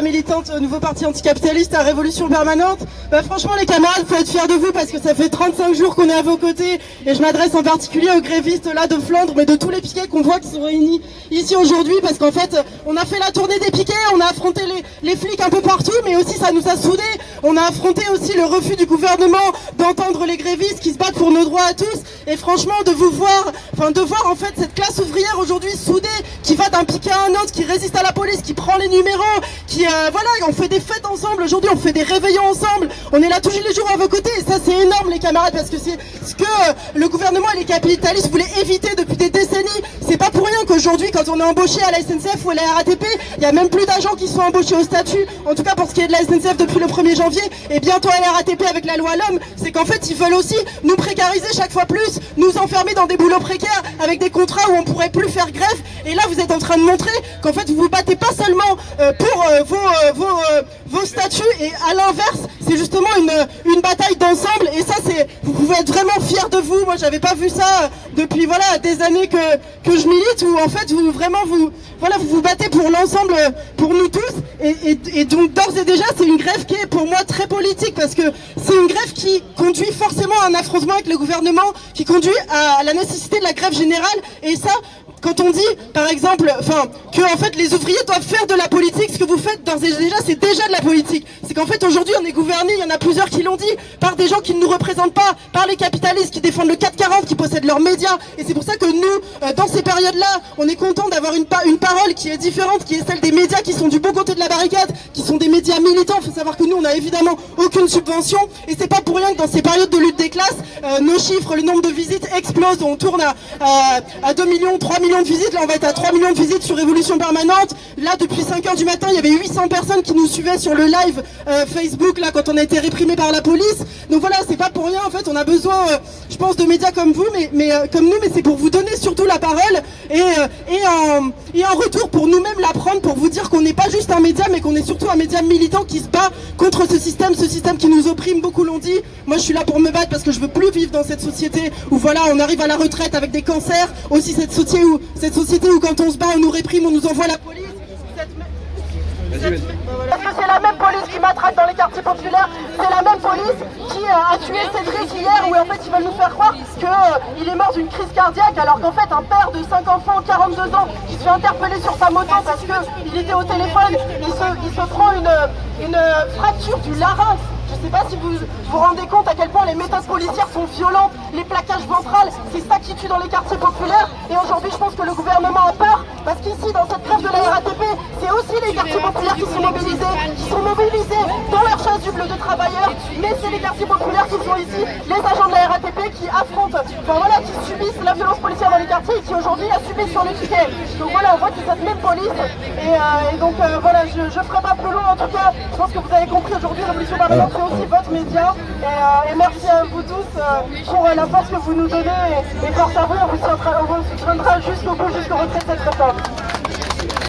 Militante au nouveau parti anticapitaliste à Révolution Permanente. Franchement les camarades, faut être fiers de vous parce que ça fait 35 jours qu'on est à vos côtés et je m'adresse en particulier aux grévistes là de Flandre mais de tous les piquets qu'on voit qui sont réunis ici aujourd'hui parce qu'en fait on a fait la tournée des piquets, on a affronté les flics un peu partout mais aussi ça nous a soudés. On a affronté aussi le refus du gouvernement d'entendre les grévistes qui se battent pour nos droits à tous et franchement de voir en fait cette classe ouvrière aujourd'hui soudée qui va d'un piquet à un autre, qui résiste à la police, qui prend les numéros, qui voilà, on fait des fêtes ensemble aujourd'hui, on fait des réveillons ensemble, on est là tous les jours à vos côtés et ça c'est énorme les camarades parce que c'est ce que le gouvernement et les capitalistes voulaient éviter depuis des décennies. C'est pas pour rien qu'aujourd'hui quand on est embauché à la SNCF ou à la RATP, il y a même plus d'agents qui sont embauchés au statut, en tout cas pour ce qui est de la SNCF depuis le 1er janvier et bientôt à la RATP avec la loi L'Homme, c'est qu'en fait ils veulent aussi nous précariser chaque fois plus, nous enfermer dans des boulots précaires avec des contrats où on pourrait plus faire grève et là vous êtes en train de montrer qu'en fait vous vous battez pas seulement pour vos statuts et à l'inverse c'est justement une bataille d'ensemble et ça c'est vous pouvez être vraiment fiers de vous. Moi j'avais pas vu ça depuis voilà des années que je milite où en fait vous vous battez pour l'ensemble, pour nous tous et donc d'ores et déjà c'est une grève qui est pour moi très politique parce que c'est une grève qui conduit forcément à un affrontement avec le gouvernement, qui conduit à la nécessité de la grève générale et ça quand on dit, par exemple, que en fait les ouvriers doivent faire de la politique, ce que vous faites d'ores et déjà, c'est déjà de la politique. C'est qu'en fait aujourd'hui on est gouverné, il y en a plusieurs qui l'ont dit, par des gens qui ne nous représentent pas, par les capitalistes qui défendent le 440, qui possèdent leurs médias. Et c'est pour ça que nous, dans ces périodes-là, on est content d'avoir une parole qui est différente, qui est celle des médias qui sont du bon côté de la barricade, qui sont des médias militants. Il faut savoir que nous, on n'a évidemment aucune subvention. Et c'est pas pour rien que dans ces périodes de lutte des classes, nos chiffres, le nombre de visites explose. On tourne à 2 millions, 3 millions de visites, là on va être à 3 millions de visites sur Révolution Permanente. Là depuis 5h du matin il y avait 800 personnes qui nous suivaient sur le live Facebook là quand on a été réprimé par la police. Donc voilà, c'est pas pour rien en fait, on a besoin je pense de médias comme vous mais comme nous, mais c'est pour vous donner surtout la parole et en retour pour nous-mêmes la prendre, pour vous dire qu'on n'est pas juste un média mais qu'on est surtout un média militant qui se bat contre ce système qui nous opprime. Beaucoup l'ont dit, moi je suis là pour me battre parce que je veux plus vivre dans cette société où voilà on arrive à la retraite avec des cancers, aussi cette société où quand on se bat on nous réprime, on nous envoie la police. Parce que c'est la même police qui matraque dans les quartiers populaires, c'est la même police qui a tué Cédric hier, où en fait ils veulent nous faire croire qu'il est mort d'une crise cardiaque alors qu'en fait un père de 5 enfants, 42 ans, qui se fait interpeller sur sa moto parce qu'il était au téléphone, il se prend une fracture du larynx. Je ne sais pas si vous vous rendez compte à quel point les méthodes policières sont violentes, les plaquages ventrales, c'est ça qui tue dans les quartiers populaires. Et aujourd'hui je pense que le gouvernement a peur, parce qu'ici dans cette grève de la RATP, c'est aussi les quartiers populaires qui sont mobilisés dans leur chasuble de travailleurs, mais c'est les quartiers populaires qui sont ici, les agents de la RATP qui affrontent, qui subissent la violence policière dans les quartiers et qui aujourd'hui la subissent sur les piquets. Donc voilà, on voit que c'est cette même police et donc voilà, je ferai pas plus long. En tout cas, je pense que vous avez compris aujourd'hui, Révolution Permanente c'est aussi votre média et merci à vous tous pour la force que vous nous donnez et force à vous, on vous soutiendra jusqu'au bout, jusqu'au retrait de cette réforme.